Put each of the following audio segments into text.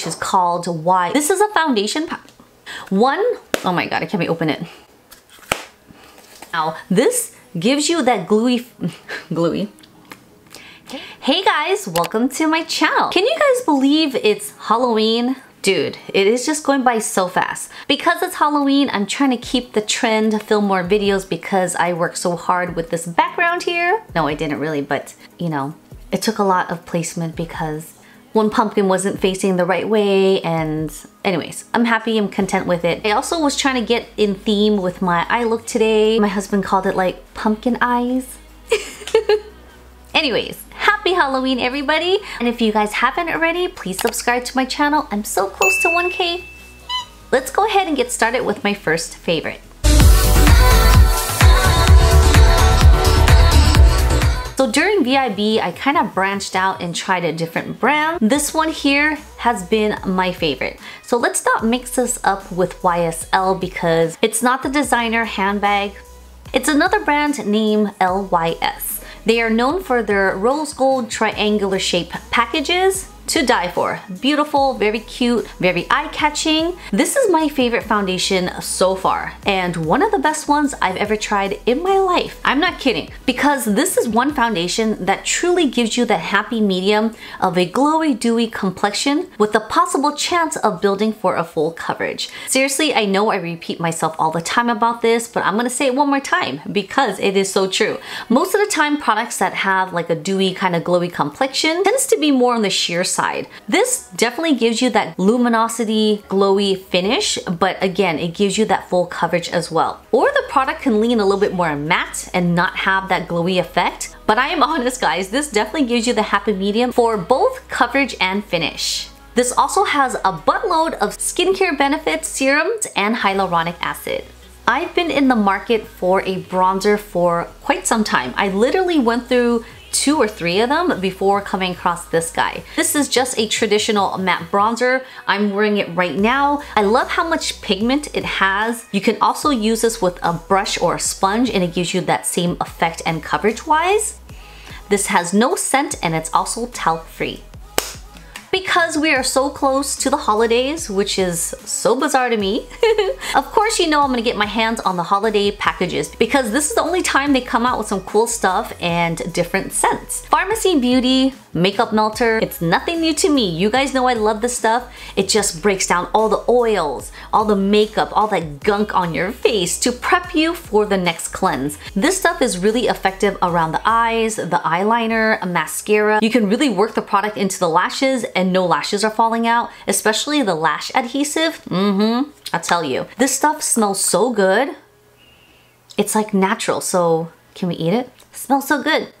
which is called Why. This is a foundation oh my god, I can't even open it. Now, this gives you that gluey. Hey guys, welcome to my channel. Can you guys believe it's Halloween? Dude, it is just going by so fast. Because it's Halloween, I'm trying to keep the trend, film more videos because I work so hard with this background here. No, I didn't really, but you know, it took a lot of placement because one pumpkin wasn't facing the right way, and anyways, I'm happy, I'm content with it. I also was trying to get in theme with my eye look today. My husband called it like pumpkin eyes. Anyways, happy Halloween everybody. And if you guys haven't already, please subscribe to my channel. I'm so close to 1K. Let's go ahead and get started with my first favorite. So during VIB, I kind of branched out and tried a different brand. This one here has been my favorite. So let's not mix this up with YSL because it's not the designer handbag. It's another brand named LYS. They are known for their rose gold triangular shaped packages. To die for. Beautiful, very cute, very eye-catching. This is my favorite foundation so far, and one of the best ones I've ever tried in my life. I'm not kidding, because this is one foundation that truly gives you that happy medium of a glowy, dewy complexion with the possible chance of building for a full coverage. Seriously, I know I repeat myself all the time about this, but I'm gonna say it one more time because it is so true. Most of the time, products that have like a dewy kind of glowy complexion tends to be more on the sheer side. This definitely gives you that luminosity, glowy finish, but again, it gives you that full coverage as well. Or the product can lean a little bit more matte and not have that glowy effect. But I am honest guys, this definitely gives you the happy medium for both coverage and finish. This also has a buttload of skincare benefits, serums, and hyaluronic acid. I've been in the market for a bronzer for quite some time. I literally went through 2 or 3 of them before coming across this guy. This is just a traditional matte bronzer. I'm wearing it right now. I love how much pigment it has. You can also use this with a brush or a sponge and it gives you that same effect and coverage wise. This has no scent and it's also talc free. Because we are so close to the holidays, which is so bizarre to me, of course you know I'm gonna get my hands on the holiday packages because this is the only time they come out with some cool stuff and different scents. Farmacy Beauty Makeup Melter, it's nothing new to me. You guys know I love this stuff. It just breaks down all the oils, all the makeup, all that gunk on your face to prep you for the next cleanse. This stuff is really effective around the eyes, the eyeliner, a mascara. You can really work the product into the lashes and no lashes are falling out, especially the lash adhesive. I'll tell you. This stuff smells so good. It's like natural, so can we eat it? It smells so good.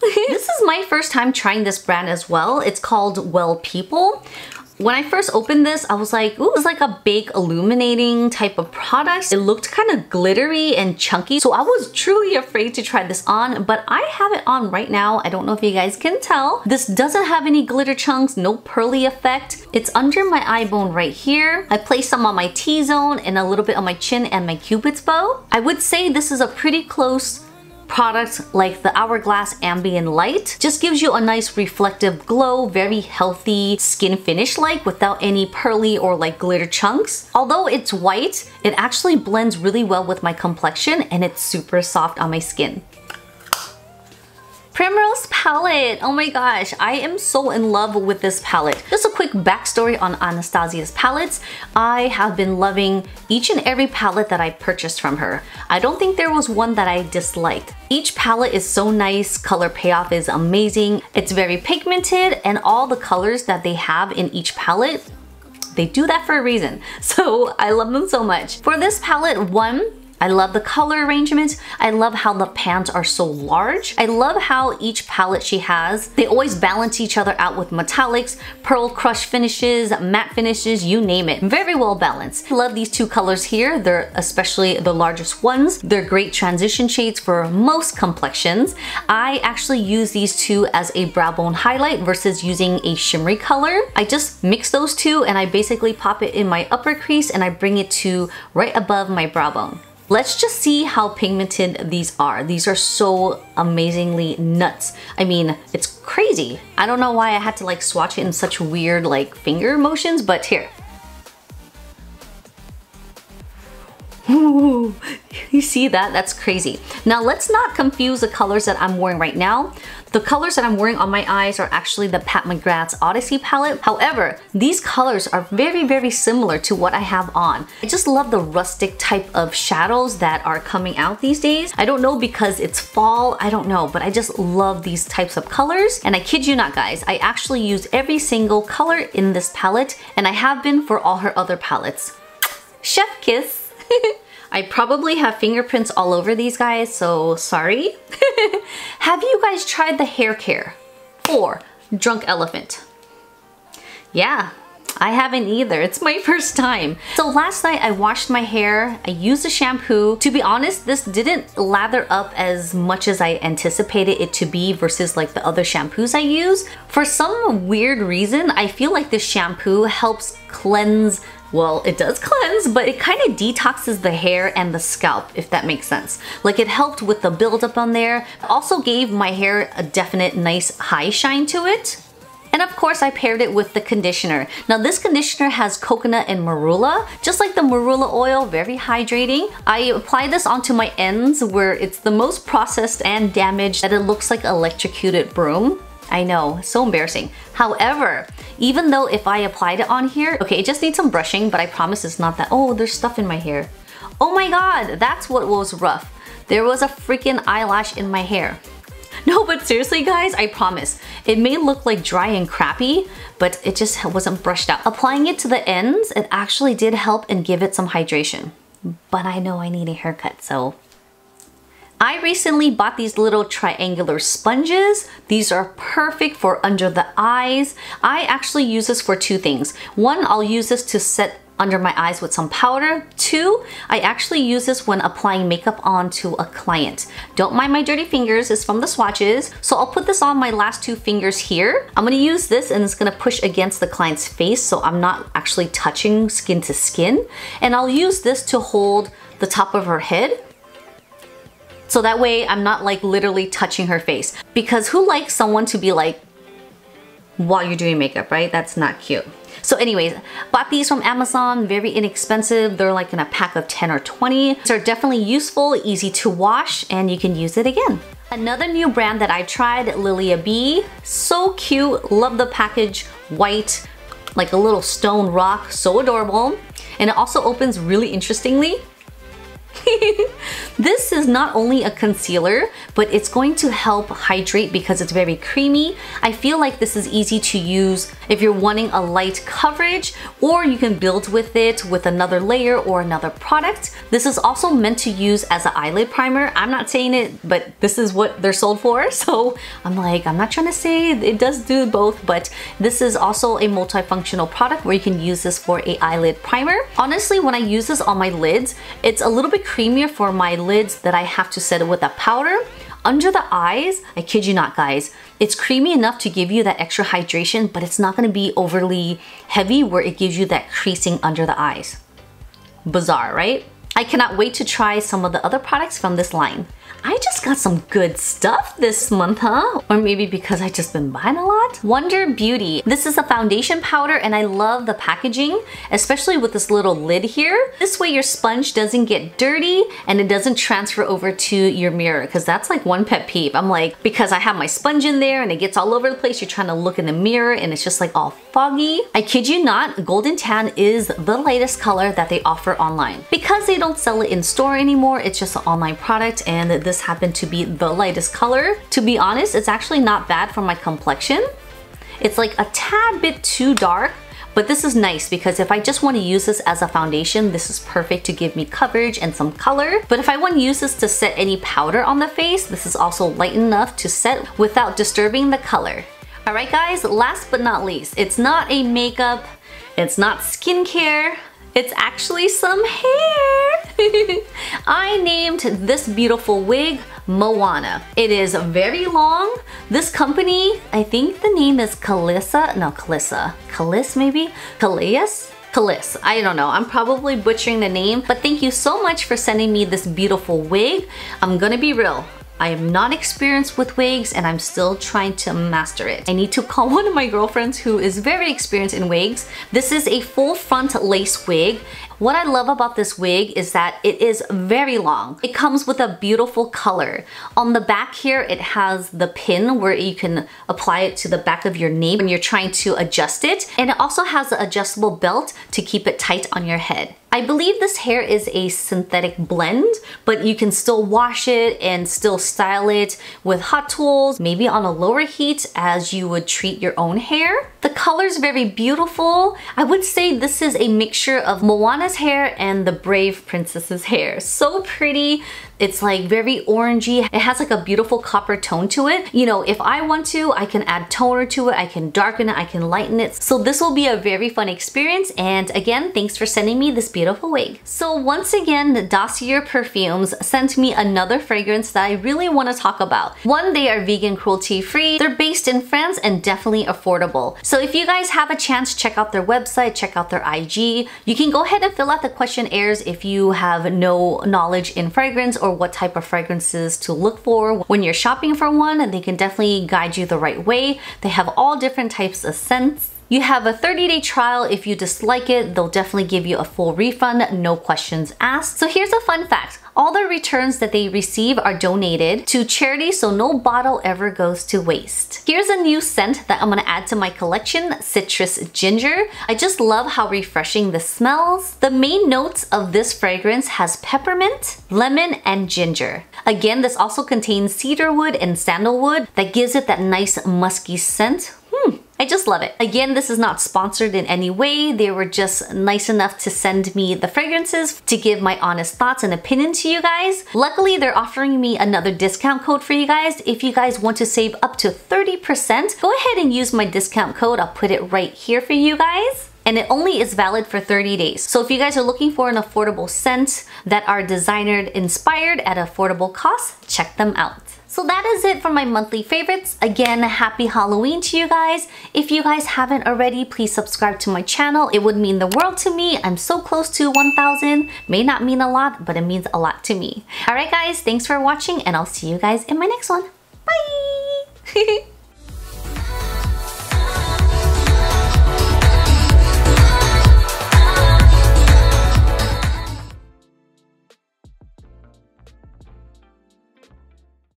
This is my first time trying this brand as well. It's called Well People. When I first opened this, I was like, ooh, it's like a big illuminating type of product. It looked kind of glittery and chunky, so I was truly afraid to try this on, but I have it on right now. I don't know if you guys can tell. This doesn't have any glitter chunks, no pearly effect. It's under my eye bone right here. I placed some on my T-zone and a little bit on my chin and my cupid's bow. I would say this is a pretty close product like the Hourglass Ambient Light. Just gives you a nice reflective glow, very healthy skin finish like without any pearly or like glitter chunks. Although it's white, it actually blends really well with my complexion and it's super soft on my skin. Primrose palette. Oh my gosh, I am so in love with this palette. Just a quick backstory on Anastasia's palettes. I have been loving each and every palette that I purchased from her. I don't think there was one that I disliked. Each palette is so nice, color payoff is amazing. It's very pigmented and all the colors that they have in each palette, they do that for a reason. So I love them so much. For this palette, I love the color arrangement. I love how the pans are so large. I love how each palette she has, they always balance each other out with metallics, pearl crush finishes, matte finishes, you name it. Very well balanced. I love these 2 colors here. They're especially the largest ones. They're great transition shades for most complexions. I actually use these 2 as a brow bone highlight versus using a shimmery color. I just mix those 2 and I basically pop it in my upper crease and I bring it to right above my brow bone. Let's just see how pigmented these are. These are so amazingly nuts. I mean, it's crazy. I don't know why I had to like swatch it in such weird like finger motions, but here. Ooh, you see that? That's crazy. Now let's not confuse the colors that I'm wearing right now. The colors that I'm wearing on my eyes are actually the Pat McGrath's Odyssey palette. However, these colors are very, very similar to what I have on. I just love the rustic type of shadows that are coming out these days. I don't know because it's fall, I don't know, but I just love these types of colors. And I kid you not, guys, I actually use every single color in this palette, and I have been for all her other palettes. Chef kiss. I probably have fingerprints all over these guys, so sorry. Have you guys tried the hair care for Drunk Elephant? Yeah, I haven't either. It's my first time. So last night I washed my hair. I used a shampoo. To be honest, this didn't lather up as much as I anticipated it to be versus like the other shampoos I use. For some weird reason, I feel like this shampoo helps cleanse. Well, it does cleanse, but it kind of detoxes the hair and the scalp, if that makes sense. Like it helped with the buildup on there. It also gave my hair a definite nice high shine to it. And of course, I paired it with the conditioner. Now this conditioner has coconut and marula, just like the marula oil, very hydrating. I apply this onto my ends where it's the most processed and damaged that it looks like electrocuted broom. I know, so embarrassing. However, even though if I applied it on here, okay, it just needs some brushing, but I promise it's not that, oh, there's stuff in my hair. Oh my God, that's what was rough. There was a freaking eyelash in my hair. No, but seriously guys, I promise. It may look like dry and crappy, but it just wasn't brushed out. Applying it to the ends, it actually did help and give it some hydration. But I know I need a haircut, so. I recently bought these little triangular sponges. These are perfect for under the eyes. I actually use this for two things. One, I'll use this to set under my eyes with some powder. Two, I actually use this when applying makeup onto a client. Don't mind my dirty fingers, it's from the swatches. So I'll put this on my last two fingers here. I'm gonna use this and it's gonna push against the client's face so I'm not actually touching skin to skin. And I'll use this to hold the top of her head. So that way I'm not like literally touching her face. Because who likes someone to be like, while you're doing makeup, right? That's not cute. So anyways, bought these from Amazon, very inexpensive. They're like in a pack of 10 or 20. These are definitely useful, easy to wash, and you can use it again. Another new brand that I tried, Lilia B. So cute, love the package, white, like a little stone rock, so adorable. And it also opens really interestingly. This is not only a concealer, but it's going to help hydrate because it's very creamy. I feel like this is easy to use if you're wanting a light coverage, or you can build with it with another layer or another product. This is also meant to use as an eyelid primer. I'm not saying it, but this is what they're sold for. So I'm like, I'm not trying to say it does do both, but this is also a multifunctional product where you can use this for an eyelid primer. Honestly, when I use this on my lids, it's a little bit creamier for my lids that I have to set it with a powder. Under the eyes, I kid you not guys, it's creamy enough to give you that extra hydration, but it's not going to be overly heavy where it gives you that creasing under the eyes. Bizarre, right? I cannot wait to try some of the other products from this line. I just got some good stuff this month, huh? Or maybe because I just been buying a lot? Wonder Beauty. This is a foundation powder and I love the packaging, especially with this little lid here. This way your sponge doesn't get dirty and it doesn't transfer over to your mirror, because that's like one pet peeve. I'm like, because I have my sponge in there and it gets all over the place, you're trying to look in the mirror and it's just like all foggy. I kid you not, Golden Tan is the lightest color that they offer online. Because they don't sell it in store anymore, it's just an online product, and this happened to be the lightest color. To be honest, it's actually not bad for my complexion. It's like a tad bit too dark, but this is nice because if I just want to use this as a foundation, this is perfect to give me coverage and some color. But if I want to use this to set any powder on the face, this is also light enough to set without disturbing the color. Alright guys, last but not least, it's not a makeup, it's not skincare, it's actually some hair. I named this beautiful wig Moana. It is very long. This company, I think the name is Calissa, no Calissa, Callis maybe? Calais? Kalis. I don't know, I'm probably butchering the name, but thank you so much for sending me this beautiful wig. I'm gonna be real. I am not experienced with wigs and I'm still trying to master it. I need to call one of my girlfriends who is very experienced in wigs. This is a full front lace wig. What I love about this wig is that it is very long. It comes with a beautiful color. On the back here, it has the pin where you can apply it to the back of your nape when you're trying to adjust it. And it also has an adjustable belt to keep it tight on your head. I believe this hair is a synthetic blend, but you can still wash it and still style it with hot tools, maybe on a lower heat as you would treat your own hair. The color is very beautiful. I would say this is a mixture of Moana's hair and the Brave Princess's hair. So pretty. It's like very orangey. It has like a beautiful copper tone to it. You know, if I want to, I can add toner to it, I can darken it, I can lighten it. So this will be a very fun experience. And again, thanks for sending me this beautiful wig. So once again, Dossier Perfumes sent me another fragrance that I really want to talk about. One, they are vegan cruelty free. They're based in France and definitely affordable. So if you guys have a chance, check out their website, check out their IG. You can go ahead and fill out the questionnaires if you have no knowledge in fragrance or what type of fragrances to look for when you're shopping for one, and they can definitely guide you the right way. They have all different types of scents. You have a 30-day trial. If you dislike it, they'll definitely give you a full refund, no questions asked. So here's a fun fact. All the returns that they receive are donated to charity, so no bottle ever goes to waste. Here's a new scent that I'm gonna add to my collection, Citrus Ginger. I just love how refreshing this smells. The main notes of this fragrance has peppermint, lemon, and ginger. Again, this also contains cedarwood and sandalwood that gives it that nice musky scent. I just love it. Again, this is not sponsored in any way. They were just nice enough to send me the fragrances to give my honest thoughts and opinion to you guys. Luckily, they're offering me another discount code for you guys. If you guys want to save up to 30%, go ahead and use my discount code. I'll put it right here for you guys. And it only is valid for 30 days. So if you guys are looking for an affordable scent that are designer inspired at affordable cost, check them out. So that is it for my monthly favorites. Again, happy Halloween to you guys. If you guys haven't already, please subscribe to my channel. It would mean the world to me. I'm so close to 1,000. May not mean a lot, but it means a lot to me. All right, guys, thanks for watching, and I'll see you guys in my next one. Bye!